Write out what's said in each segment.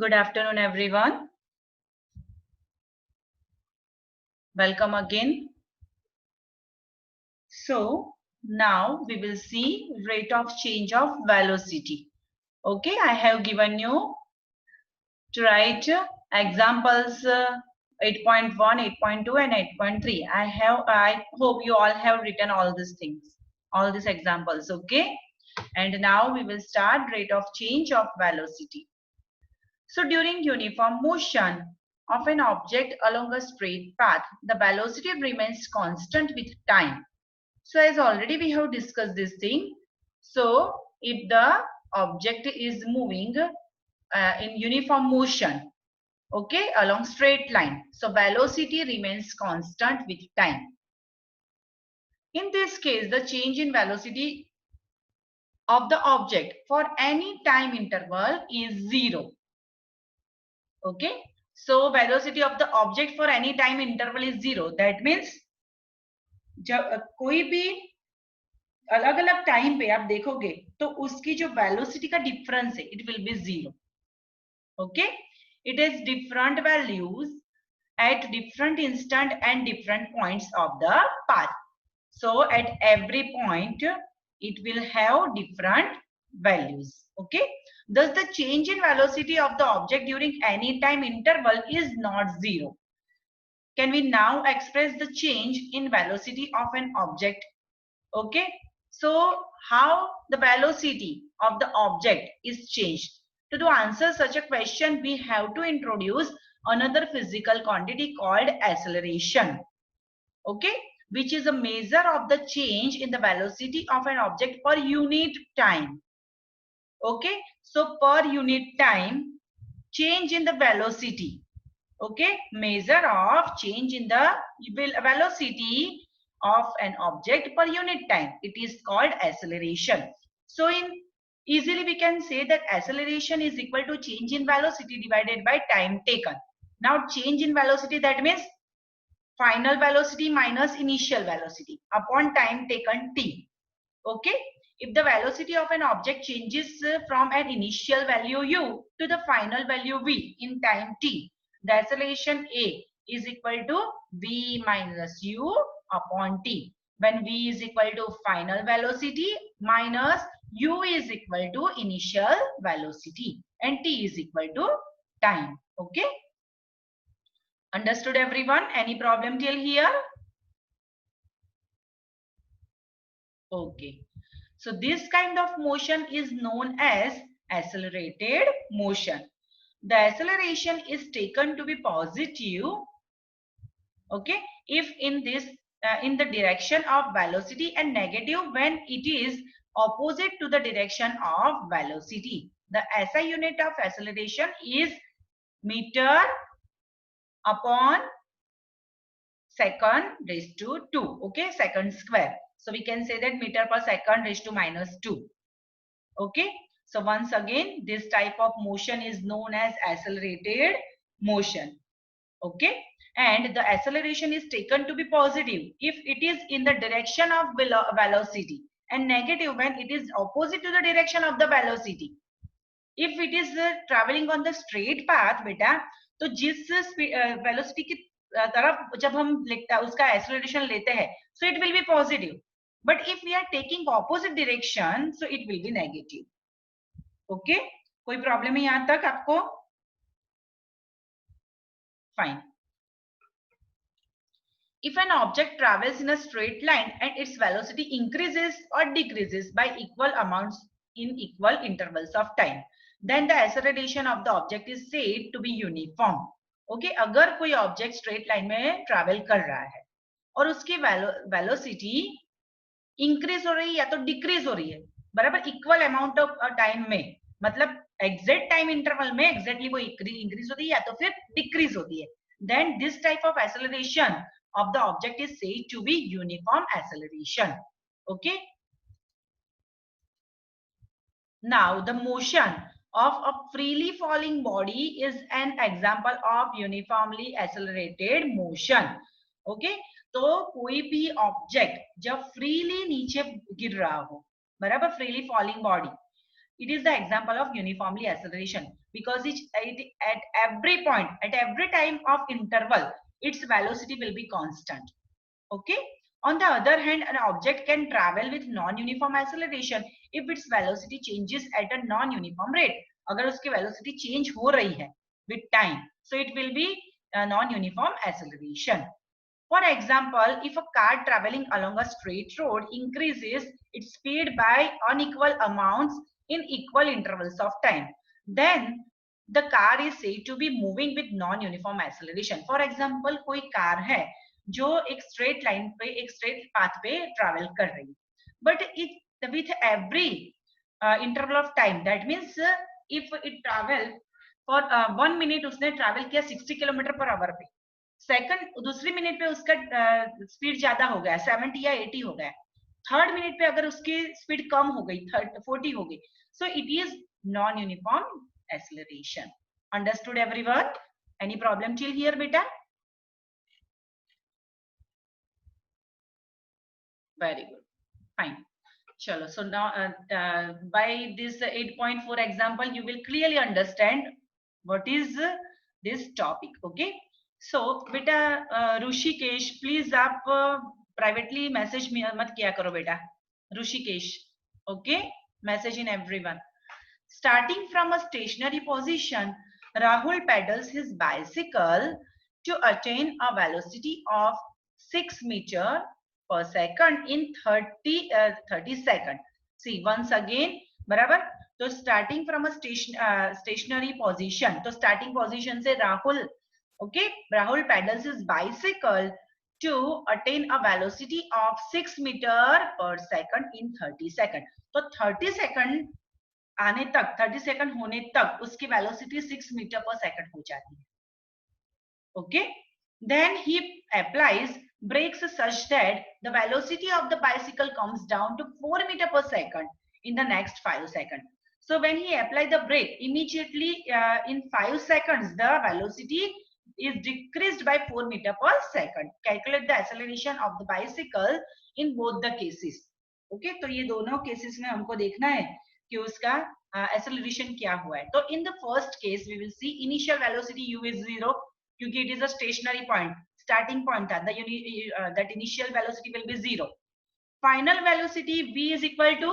Good afternoon, everyone. Welcome again. So now we will see rate of change of velocity. Okay, I have given you to write examples 8.1, 8.2 and 8.3. I hope you all have written all these things, all these examples. Okay, and now we will start rate of change of velocity. So during uniform motion of an object along a straight path, the velocity remains constant with time. So as already we have discussed this thing. So if the object is moving in uniform motion, okay, along straight line, so velocity remains constant with time. In this case, the change in velocity of the object for any time interval is 0. Okay, so velocity of the object for any time interval is 0. That means जब कोई भी अलग अलग time पे आप देखोगे तो उसकी जो वेलोसिटी का डिफरेंस है it will B 0. Okay, it is different values at different instant and different points of the path. So at every point it will have different values. Okay, thus the change in velocity of the object during any time interval is not 0. Can we now express the change in velocity of an object? Okay, so how the velocity of the object is changed? To answer such a question, we have to introduce another physical quantity called acceleration. Okay, which is a measure of the change in the velocity of an object per unit time. Okay, so per unit time, change in the velocity. Okay, measure of change in the velocity of an object per unit time. It is called acceleration. So in easily we can say that acceleration is equal to change in velocity divided by time taken. Now change in velocity, that means final velocity minus initial velocity upon time taken t. Okay, if the velocity of an object changes from an initial value u to the final value v in time t, the acceleration a is equal to v minus u upon t, when v is equal to final velocity minus u is equal to initial velocity and t is equal to time. Okay, understood everyone? Any problem till here? Okay, so this kind of motion is known as accelerated motion. The acceleration is taken to be positive, okay, if in this in the direction of velocity, and negative when it is opposite to the direction of velocity. The SI unit of acceleration is meter upon second raised to 2. Okay, second square. So we can say that meter per second raised to minus 2. Okay, so once again, this type of motion is known as accelerated motion. Okay, and the acceleration is taken to be positive if it is in the direction of velocity, and negative when it is opposite to the direction of the velocity. If it is traveling on the straight path, बेटा, तो जिस velocity की तरफ जब हम उसका acceleration लेते हैं, so it will be positive. But if we are taking opposite direction, so it will be negative. Okay, कोई problem है यहाँ तक आपको? Fine. If an object travels in a straight line and its velocity increases or decreases by equal amounts in equal intervals of time, then the acceleration of the object is said to be uniform. Okay, अगर कोई object straight line में travel कर रहा है और उसकी velocity increase हो रही है या तो decrease हो रही है, बराबर equal amount of time में, मतलब exact time interval में exactly वो increase होती है या तो फिर decrease होती है, then this type of acceleration of the object is said to be uniform acceleration. Okay, now the motion of a freely falling body is an example of uniformly accelerated motion. Okay, तो कोई भी object जब freely नीचे गिर रहा हो, बराबर, freely falling body, It is the example of uniformly acceleration because at every point, at every time of interval, its velocity will be constant. Okay. On the other hand, an object can travel with non-uniform acceleration if its velocity changes at a non-uniform rate. अगर उसकी velocity change हो रही है with time, so it will be a non-uniform acceleration. For example, if a car traveling along a straight road increases its speed by unequal amounts in equal intervals of time, then the car is said to be moving with non-uniform acceleration. For example, कोई car है जो एक straight line पे, एक straight path पे travel कर रही है, but it with every interval of time, that means if it travel for 1 minute, उसने ट्रैवल किया 60 किलोमीटर पर आवर पे, सेकंड दूसरी मिनट पे उसका स्पीड ज्यादा हो गया, 70 या 80 हो गया, थर्ड मिनट पे अगर उसकी स्पीड कम हो गई, 40 हो गई, सो it is non uniform acceleration. Understood everyone? Any problem till here, beta? Very good. Fine. Chalo. So now by this 8.4 example, you will clearly understand what is this topic. Okay. So beta Rushikesh, please आप privately message मत किया करो बेटा. Rushikesh. Okay. Message in everyone. Starting from a stationary position, Rahul pedals his bicycle to attain a velocity of 6 meters per second in 30 seconds. See, once again, बराबर? तो starting from a stationary position, तो starting position से Rahul, okay, Rahul pedals his bicycle to attain a velocity of 6 meters per second in 30 seconds. तो 30 second आने तक, 30 second होने तक उसकी वेलोसिटी 6 मीटर पर सेकंड हो जाती है. Okay, then he applies brakes such that the velocity of the bicycle comes down to 4 meter per second in the next 5 seconds. So when he applied the brake, immediately in 5 seconds the velocity is decreased by 4 meter per second. Calculate the acceleration of the bicycle in both the cases. Okay, तो ये दोनों cases में हमको देखना है कि उसका acceleration क्या हुआ है. तो in the first case we will see initial velocity u is 0 क्योंकि it is a stationary point, starting point था, that initial velocity will be 0. Final velocity v is equal to,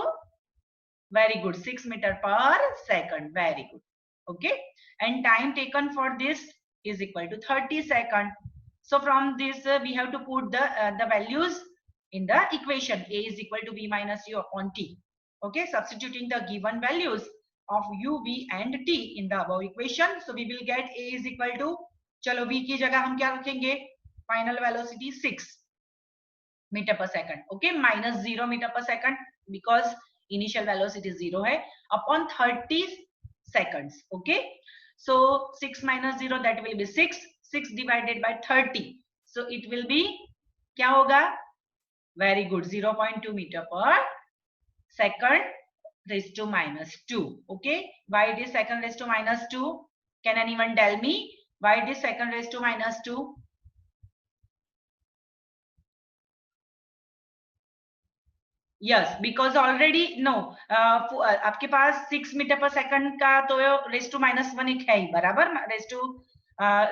very good, 6 meter per second, very good. Okay, and time taken for this is equal to 30 seconds. So from this we have to put the values in the equation. A is equal to v minus u upon t. Okay, substituting the given values of u, v and t in the above equation. So we will get A is equal to, चलो v की जगह हम क्या रखेंगे, final velocity 6 metre पर second. Okay, minus 0 metre पर second because initial velocity 0 है, upon 30 seconds. Okay, so 6 minus 0, that will be 6. 6 divided by 30, so it will be क्या होगा, very good, 0.2 meter per second raised to minus 2. Okay, why it is second raised to minus 2? Can anyone tell me why it is second raised to minus 2? Yes, because already no, आपके पास 6 metre पर second का तो race to minus 1 एक है ही, बराबर, raise to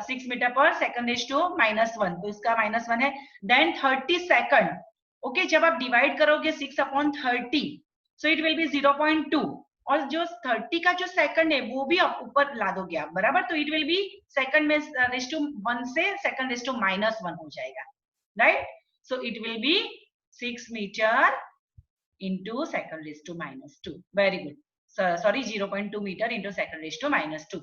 6 metre पर second raise to minus 1, तो इसका माइनस 1 है. Then 30 second. ओके, जब आप डिवाइड करोगे 6 upon 30, so it will B 0.2, और जो 30 का जो सेकंड है वो भी आप ऊपर ला दोगे आप, बराबर, तो इट विल बी सेकंड में रेस टू 1 से सेकंड रेस टू माइनस 1 हो जाएगा, right. So it will be 6 metre into second raised to minus 2. Very good. So, sorry, 0.2 meter into second raised to minus 2.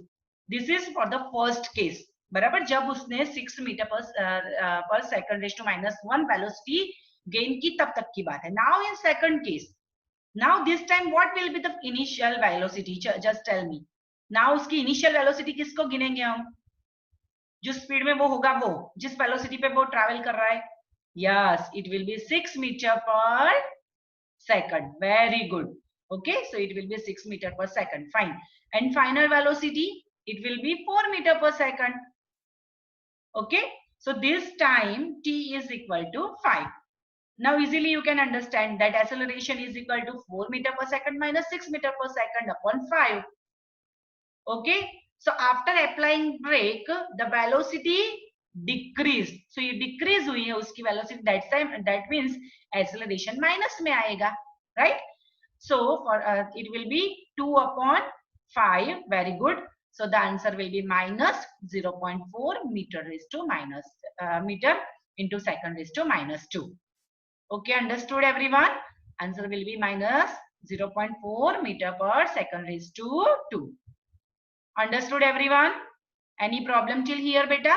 This is for the first case. बराबर, जब उसने 6 metre पर second raised to minus 1 velocity gain की तब तक की बात है. Now in second case, now this time what will be the initial velocity? Just tell me. Now उसकी initial velocity किसको गिनेंगे हम? जो स्पीड में वो होगा, वो जिस velocity पे वो ट्रैवल कर रहा है. Yes, it will be 6 meter per second. Very good. Okay, so it will be 6 meter per second. Fine. And final velocity, it will be 4 meter per second. Okay, so this time t is equal to 5. Now easily you can understand that acceleration is equal to 4 meter per second minus 6 meter per second upon 5. Okay. So after applying brake, the velocity decreased. So ये decrease हुई है उसकी velocity. That means acceleration minus में आएगा, right? So for it will be 2 upon 5. Very good. So the answer will be minus 0.4 meter raised to minus meter into second raised to minus 2. Okay, understood everyone? Answer will be minus 0.4 meter per second raised to 2. Understood everyone? Any problem till here, beta?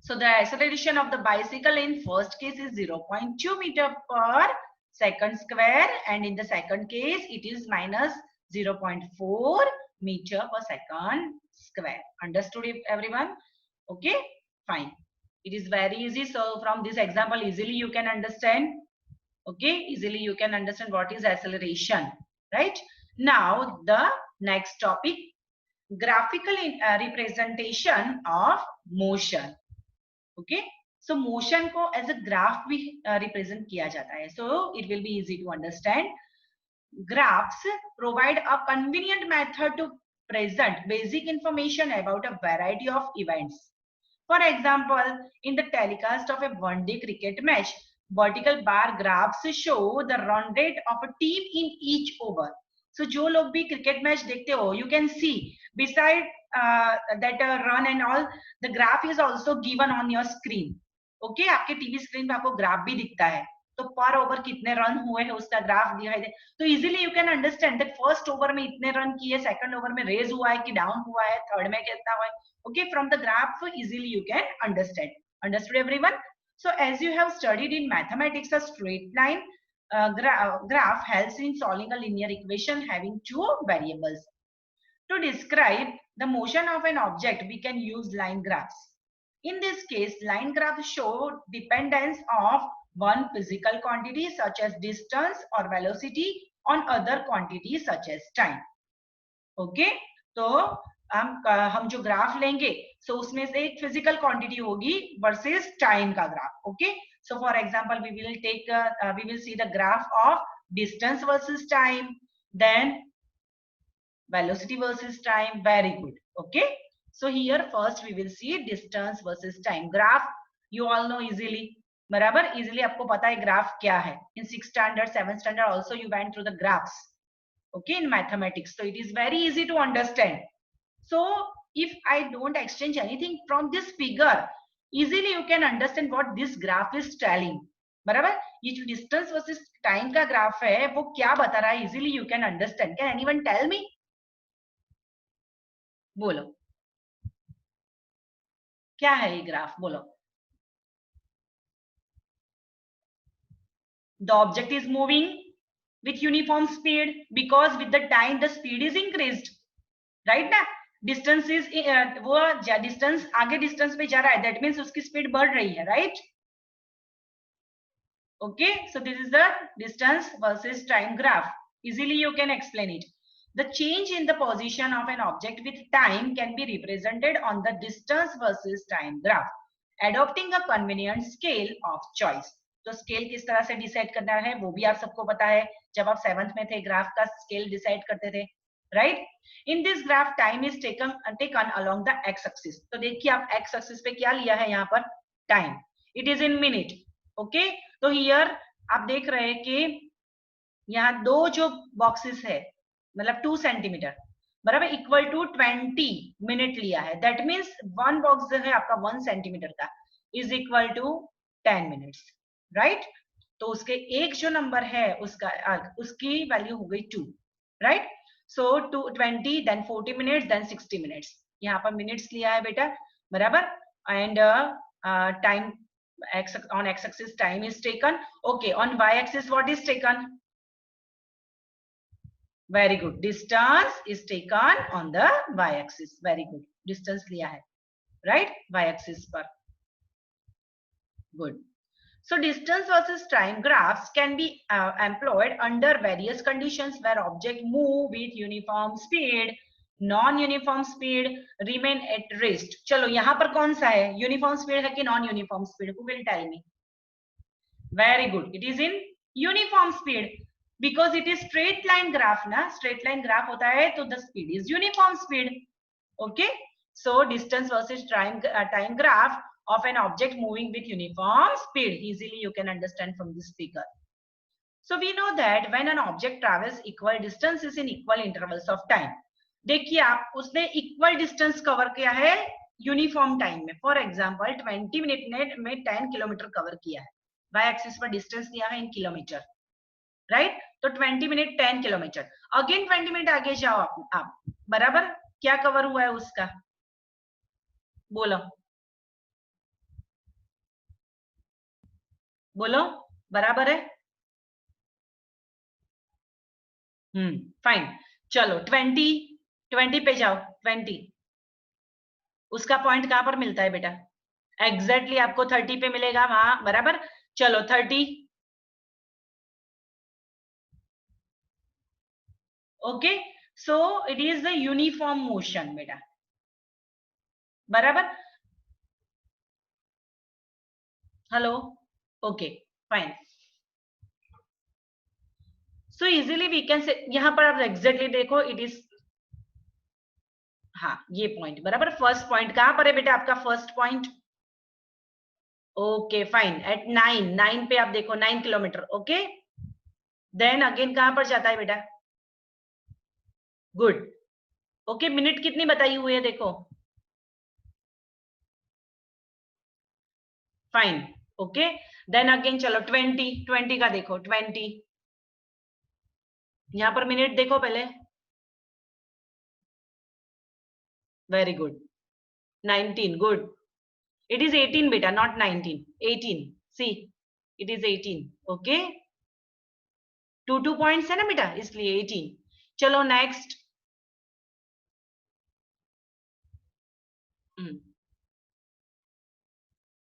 So the acceleration of the bicycle in first case is 0.2 meter per second square, and in the second case it is minus 0.4 meter per second square. Understood everyone? Okay, fine. It is very easy. So from this example easily you can understand. Okay, easily you can understand what is acceleration, right? Now the next topic, graphical representation of motion. Okay, so motion को as a graph भी represent किया जाता है. So it will be easy to understand. Graphs provide a convenient method to present basic information about a variety of events. For example, in the telecast of a one-day cricket match, vertical bar graphs show the run rate of a team in each over. So जो लोग भी cricket match देखते हो, you can see beside that run and all, the graph is also given on your screen. Okay, आपके TV screen पे आपको graph भी दिखता है. तो पर ओवर कितने रन हुए हैं उसका ग्राफ दिखाई दे. तो easily you can understand that first over में इतने रन किए, सेकंड ओवर में रेज हुआ है कि डाउन हुआ है, थर्ड में कितना हुआ है. Okay, from the graph easily you can understand. Understood everyone? So as you have studied in mathematics, a straight line graph helps in solving a linear equation having two variables. To describe the motion of an object, we can use line graphs. In this case, line graphs show dependence of one physical quantity such as distance or velocity on other quantities such as time. Okay, so हम जो graph लेंगे, so उसमें से एक physical quantity होगी versus time का graph. Okay, so for example we will see the graph of distance versus time, then velocity versus time. Very good. Okay, so here first we will see distance versus time graph. You all know easily, बराबर easily आपको पता है graph क्या है. In 6th standard 7th standard also you went through the graphs. Okay, in mathematics, so it is very easy to understand. So if I don't exchange anything from this figure, easily you can understand what this graph is telling. बराबर, ये जो distance versus time का graph है वो क्या बता रहा है, easily you can understand. Can anyone tell me? बोलो क्या है ये ग्राफ, बोलो. The object is moving with uniform speed because with the time the speed is increased, right ना. डिस्टेंस इज वो डिस्टेंस आगे डिस्टेंस पे जा रहा है, दैट मींस उसकी स्पीड बढ़ रही है, right. Okay, so this is the distance versus time graph. Easily you can explain it. The change in the position of an object with time can be represented on the distance versus time graph adopting a convenient scale of choice. तो scale किस तरह से decide करना है वो भी आप सबको पता है, जब आप 7th में थे ग्राफ का स्केल डिसाइड करते थे, right? In this graph time is taken along the x-axis. तो देखिए आप x-axis पे क्या लिया है यहाँ पर, time. It is in minute. Okay? तो here आप देख रहे हैं कि यहाँ दो जो बॉक्सेस है, मतलब 2 सेंटीमीटर बराबर इक्वल टू 20 मिनट लिया है. दैट मीन्स वन बॉक्स जो है आपका 1 सेंटीमीटर का is equal to 10 minutes, right. तो उसके एक जो नंबर है उसकी वैल्यू हो गई 2, right. So 20 then 40 minutes then 60 minutes. यहाँ पर मिनट्स लिया है बेटा, बराबर. And time on x-axis time is taken. Okay, on y-axis what is taken? Very good. Distance is taken on the y-axis. Very good. Distance लिया है, right? Y-axis पर. Good. So distance versus time graphs can be employed under various conditions where object move with uniform speed, non-uniform speed, remain at rest. चलो यहाँ पर कौन सा है, uniform speed है कि non-uniform speed? Who will tell me? Very good, it is in uniform speed because it is straight line graph ना, straight line graph होता है तो the speed is uniform speed. Okay, so distance versus time graph of an object moving with uniform speed. Easily you can understand from this figure. So we know that when an object travels equal distances in equal intervals of time. देखिए आप, उसने equal distance cover किया है uniform time में. For example 20 minute में 10 kilometre cover किया है. Y axis पर डिस्टेंस दिया है इन किलोमीटर, राइट? तो 20 मिनट 10 किलोमीटर. अगेन 20 मिनट आगे जाओ आप, बराबर क्या कवर हुआ है उसका, बोलो बोलो, बराबर है? फाइन. चलो 20 पे जाओ. 20 उसका पॉइंट कहां पर मिलता है बेटा? एग्जैक्टली आपको 30 पे मिलेगा वहां, बराबर. चलो 30. Okay, so it is the uniform motion बेटा, बराबर. Hello, okay fine. So easily we can say, यहां पर आप एग्जैक्टली देखो, इट इज, हाँ ये पॉइंट बराबर. फर्स्ट पॉइंट कहां पर है बेटा आपका? First point. Okay fine, at 9 पे आप देखो 9 किलोमीटर. ओके, देन अगेन कहां पर जाता है बेटा? गुड. ओके, मिनट कितनी बताई हुई है देखो. फाइन. ओके, देन अगेन चलो 20 का देखो. 20 यहां पर मिनट देखो पहले. Very good. 19. Good. It is 18 बेटा, not 19. 18. See, it is 18. Okay, 2 points है ना बेटा, इसलिए 18. चलो नेक्स्ट.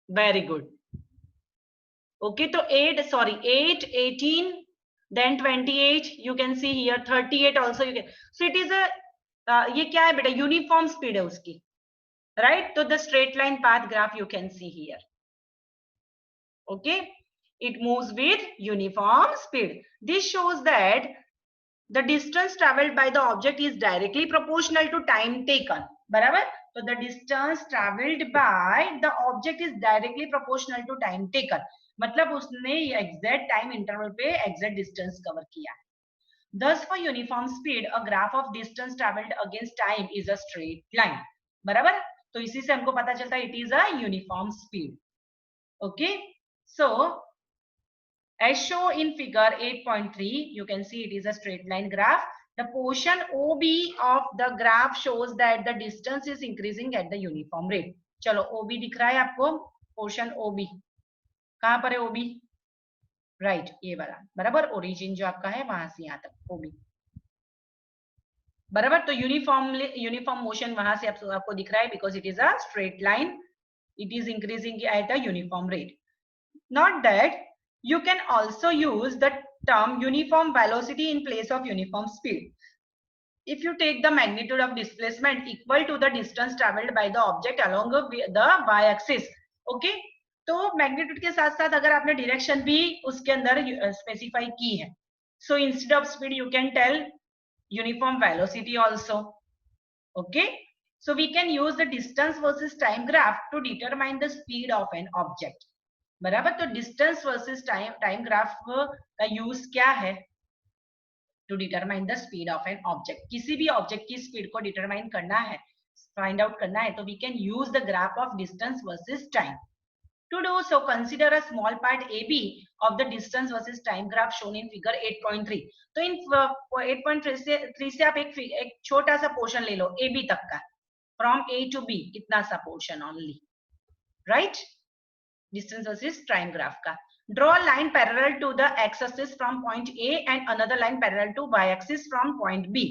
Very good. ओके, तो 8, sorry 8, 18, then 28. You can see here 38 also you can. So it is a ये क्या है बेटा? यूनिफॉर्म स्पीड है उसकी, राइट? तो the straight line path graph you can C here. Okay, it moves with uniform speed. This shows that the distance traveled by the object is directly proportional to time taken. बराबर. तो the distance traveled by the object is directly proportional to time taken. मतलब उसने exact time interval पे exact distance cover किया है. Thus for uniform speed a graph of distance traveled against time is a straight line. बराबर. तो इसी से हमको पता चलता है it is a uniform speed. Okay, so as shown in figure 8.3, you can see it is a straight line graph. The portion OB of the graph shows that the distance is increasing at the uniform rate. चलो OB दिख रहा है आपको, portion OB कहां पर है? OB right, ये वाला, बराबर. ओरिजिन जो आपका है वहां से यहां तक OB, बराबर. तो यूनिफॉर्म मोशन वहां से आपको दिख रहा है because it is a straight line. It is increasing at a uniform rate. Not that you can also use the term uniform velocity in place of uniform speed. If you take the magnitude of displacement equal to the distance traveled by the object along the y-axis, okay? तो magnitude के साथ साथ अगर आपने direction भी उसके अंदर specify की है, so instead of speed you can tell uniform velocity also. Okay, so we can use the distance versus time graph to determine the speed of an object. बराबर. तो डिस्टेंस वर्सेस टाइम ग्राफ का use क्या है? To determine the speed of an object. किसी भी object की speed को determine करना है, फाइंड आउट करना है, तो we can use the graph of distance versus time. To do so, consider a small part AB of the distance versus time graph shown in figure 8.3. तो इन 8.3 से आप एक छोटा सा पोर्शन ले लो AB तक का, from A to B, इतना सा portion only, right? Distance versus time graph का. Draw a line parallel to the x-axis from point A and another line parallel to y-axis from point B.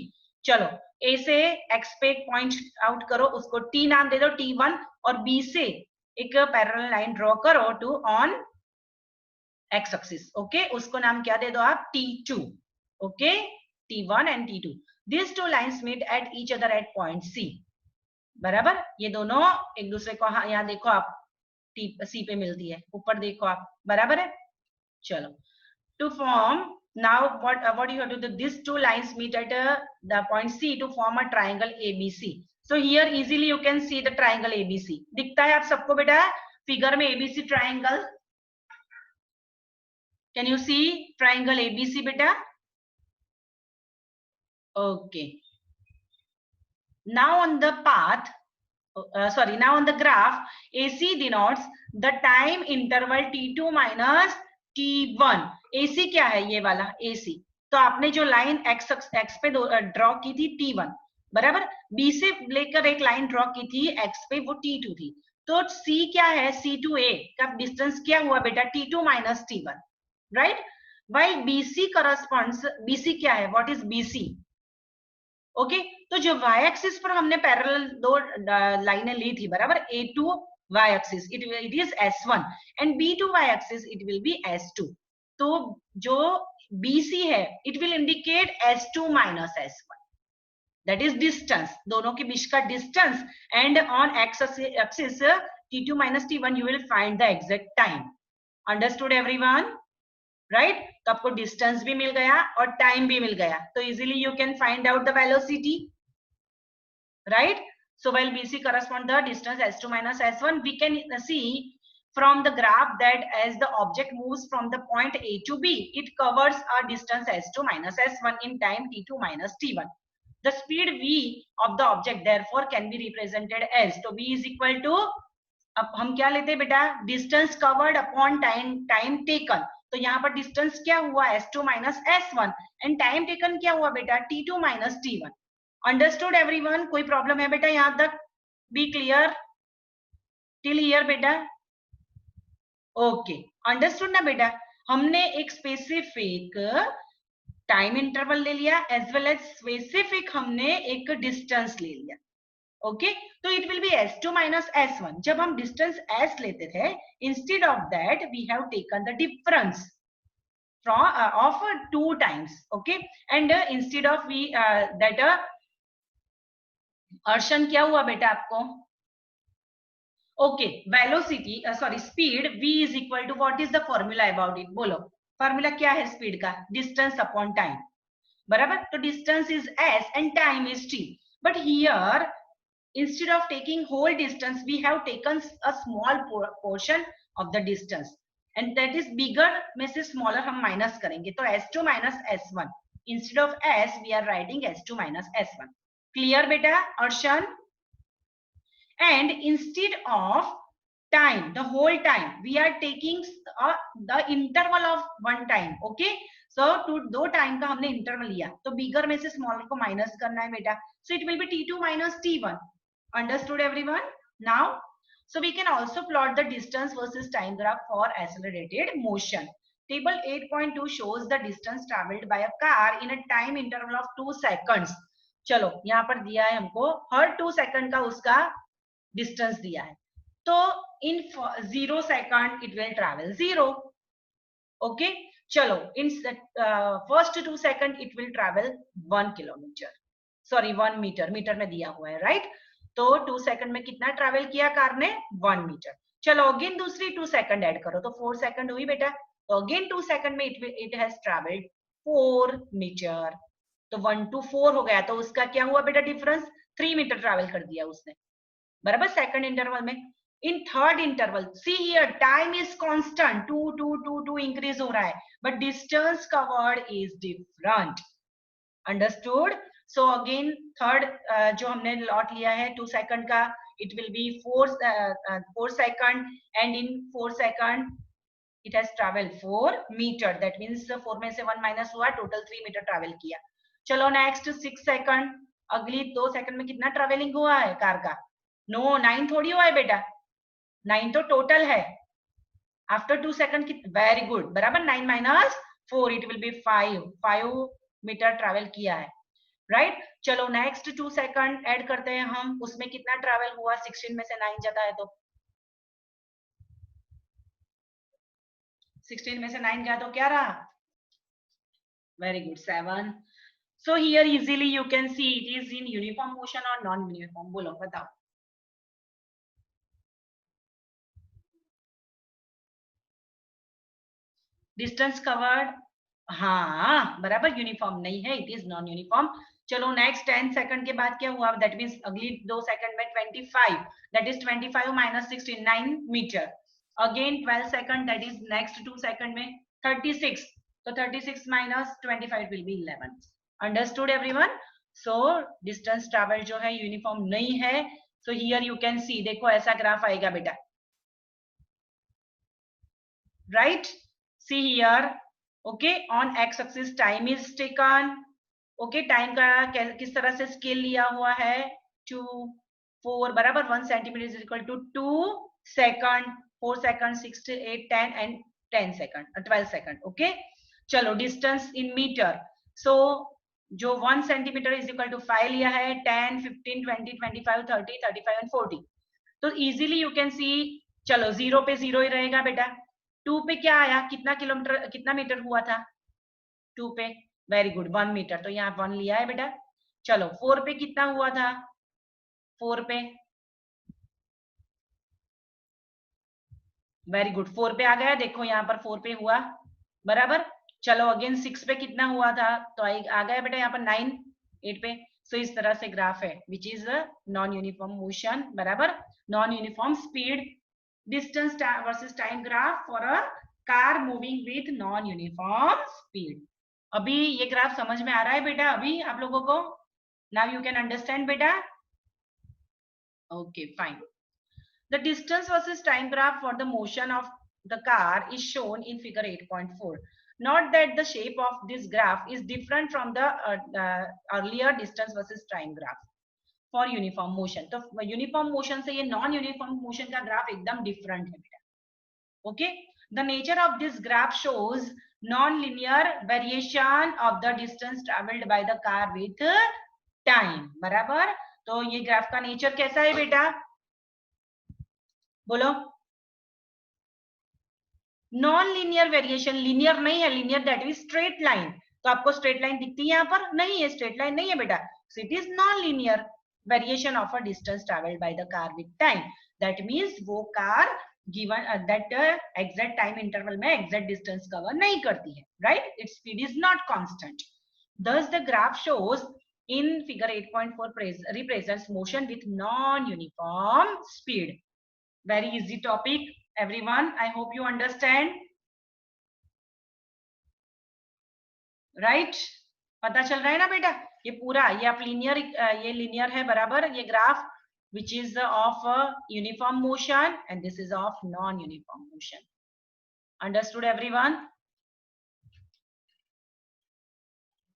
चलो A से x पे एक point out करो, उसको T नाम दे दो, T1, और B से एक पैरेलल लाइन ड्रॉ करो टू ऑन x-axis. ओके, उसको नाम क्या दे दो आप? T2. Okay, T1 and T2. These two lines meet at each other at point C. बराबर. ये दोनों एक दूसरे को, यहाँ देखो आप, सी पे मिलती है, ऊपर देखो आप, बराबर है. चलो, to form now what you have to do, these two lines meet at the point C to form a triangle ABC. So here easily you can see the triangle ABC. दिखता है आप सबको बेटा फिगर में ABC triangle? Can you see triangle ABC beta? Okay. Now on the path, now on the graph, AC denotes the time interval T2 minus T1. AC क्या है ये वाला AC? तो आपने जो लाइन x पे ड्रॉ की थी T1 बराबर, B से लेकर एक लाइन ड्रॉ की थी x पे, वो T2 थी. तो C क्या है? C2A का डिस्टेंस क्या हुआ बेटा? T2 minus T1, right? While BC corresponds, BC क्या है? What is BC? ओके, तो जो y एक्सिस पर हमने पैरेलल दो लाइनें ली थी बराबर, A2 y axis it is S1 and B2 y axis it will B S2. तो जो BC है it will indicate S2 minus S1, that is distance, दोनों के बीच का distance. And on x axis T2 minus T1 you will find the exact time. Understood everyone? Right तो आपको distance भी मिल गया और टाइम भी मिल गया, तो easily you can find out the velocity, right? So while BC correspond the distance S2 minus S1, we can see from the graph that as the object moves from the point A to B, it covers a distance S2 minus S1 in time T2 minus T1. The speed V of the object therefore can be represented as, तो V is equal to, अब हम क्या लेते हैं बेटा? Distance covered upon time taken. तो यहाँ पर डिस्टेंस क्या हुआ? S2 minus S1 and time taken क्या हुआ बेटा? T2 minus T1. Understood everyone? कोई प्रॉब्लम है बेटा यहाँ तक? बी क्लियर टिल हियर बेटा? ओके, अंडरस्टूड ना बेटा? हमने एक स्पेसिफिक टाइम इंटरवल ले लिया एज वेल एज स्पेसिफिक हमने एक डिस्टेंस ले लिया. ओके, तो it will B S2 minus S1. जब हम डिस्टेंस S लेते थे, instead of that we have taken the difference from of 2 times. Okay, and instead of we that Arshan क्या हुआ बेटा आपको? Okay, velocity sorry speed V is equal to, what is the formula about it? बोलो, formula क्या है speed का? Distance upon time बराबर. तो distance is S and time is T. But here instead of taking whole distance we have taken a small portion of the distance and that is bigger में से smaller हम minus करेंगे. तो S2 minus S1 instead of S we are writing S2 minus S1. Clear beta Arshan? And instead of time, the whole time, we are taking the interval of one time. Okay, so to दो time का हमने interval लिया, तो bigger में से smaller को minus करना है बेटा. So it will be T2 minus T1. Understood everyone? Now, so we can also plot the distance versus time graph for accelerated motion. Table 8.2 shows the distance traveled by a car in a time interval of 2 seconds. चलो यहाँ पर दिया है हमको हर 2 second का उसका distance दिया है. तो in 0 second it will travel 0. Okay, चलो in first 2 second it will travel 1 kilometre, sorry 1 metre, metre में दिया हुआ है राइट. तो 2 सेकंड में कितना ट्रैवल किया कार ने? 1 मीटर. चलो अगेन दूसरी 2 सेकंड ऐड करो तो 4 सेकंड हुई बेटा. तो अगेन 2 सेकंड में इट हैज ट्रैवल्ड 4 मीटर. तो 1 to 4 हो गया, तो उसका क्या हुआ बेटा डिफरेंस? 3 मीटर ट्रैवल कर दिया उसने बराबर सेकंड इंटरवल में. In third interval see here time is constant, 2 2 2 2 increase हो रहा है, but distance covered is different. Understood? So again third जो हमने लॉट लिया है 2 सेकंड का, it will be 4 second and in 4 second it has travel 4 metre. That means 4 में से 1 माइनस हुआ, टोटल 3 मीटर ट्रैवल किया. चलो नेक्स्ट 6 सेकंड, अगली 2 सेकंड में कितना ट्रैवलिंग हुआ है कार का? नो 9 थोड़ी हुआ है बेटा, 9 तो टोटल है. आफ्टर 2 सेकंड की, वेरी गुड बराबर, 9 minus 4 it will be 5 metre travel किया है राइट. चलो नेक्स्ट 2 सेकंड ऐड करते हैं हम, उसमें कितना ट्रैवल हुआ? 16 में से 9 जाता है तो 16 में से 9 गया तो क्या रहा? Very good 7. So here easily you can see it is in uniform motion or non-uniform. बोलो बताओ. डिस्टेंस कवर्ड, हाँ बराबर, यूनिफॉर्म नहीं है, इट इज नॉन यूनिफॉर्म। चलो नेक्स्ट 10 सेकंड के बाद क्या हुआ, दैट मीन्स अगली 2 सेकंड में 25, that is 25 minus 69 metre. Again 12 second, that is next 2 second में 36, तो 36 minus 25 will be 11। Understood everyone? So distance travel जो है यूनिफॉर्म नहीं है। So here you can see, देखो ऐसा ग्राफ आएगा बेटा, right? See here, okay, on X axis time is taken, okay, time का किस तरह से स्केल लिया हुआ है, 2 4 बराबर, 1 centimetre is equal to 2 second, 4 second, 6 8 10 and 10 second, 12 second, okay. चलो डिस्टेंस इन मीटर, सो जो 1 सेंटीमीटर इज इक्वल टू 5 लिया है, 10 15 20 25 30 35 एंड 40, तो इजीली यू कैन सी, चलो 0 पे 0 ही रहेगा बेटा, 2 पे क्या आया, कितना किलोमीटर, कितना मीटर हुआ था 2 पे, वेरी गुड 1 मीटर, तो यहाँ 1 लिया है बेटा। चलो 4 पे कितना हुआ था, 4 पे, वेरी गुड 4 पे आ गया, देखो यहाँ पर 4 पे हुआ बराबर। चलो अगेन 6 पे कितना हुआ था, तो आ गया बेटा यहाँ पर 9 8 पे। सो इस तरह से ग्राफ है which is non uniform motion बराबर, non uniform speed, distance versus time graph for a car moving with non uniform speed. अभी ये ग्राफ समझ में आ रहा है बेटा अभी आप लोगों को? नाउ यू कैन अंडरस्टैंड बेटा? Okay fine. The distance versus time graph for the motion of the car is shown in figure 8.4. Note that the shape of this graph is different from the earlier distance versus time graph for uniform motion. तो uniform motion से ये non uniform motion का graph एकदम different है बेटा. Okay. The nature of this graph shows non-linear variation of the distance traveled by the car with time. बराबर? तो ये ग्राफ का नेचर कैसा है बेटा? बोलो। नॉन लीनियर वेरिएशन, लीनियर नहीं है, linear that is straight line, तो आपको स्ट्रेट लाइन दिखती है यहाँ पर? नहीं है, स्ट्रेट लाइन नहीं है बेटा, so it is non linear variation of a distance travelled by the car with time. That means वो car given that exact time interval में एग्जैक्ट डिस्टेंस कवर नहीं करती है, right? Its speed is not constant. thus the graph shows in figure 8.4 represents motion with non uniform speed. Very easy topic everyone, I hope you understand, right? पता चल रहा है ना बेटा? ये पूरा, ये आप लीनियर, ये लीनियर है बराबर, ये graph which is of uniform motion and this is of non uniform motion. Understood everyone?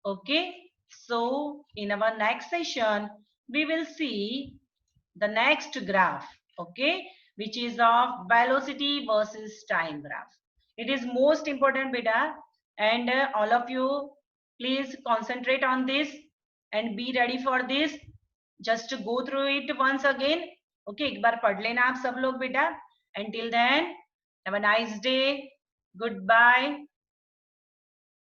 Okay, so in our next session we will see the next graph, okay, which is of velocity versus time graph. It is most important beta, and all of you please concentrate on this and be ready for this. Just to go through it once again, okay, एक बार पढ़ लेना आप सब लोग बेटा. Until then, have a nice day. Goodbye.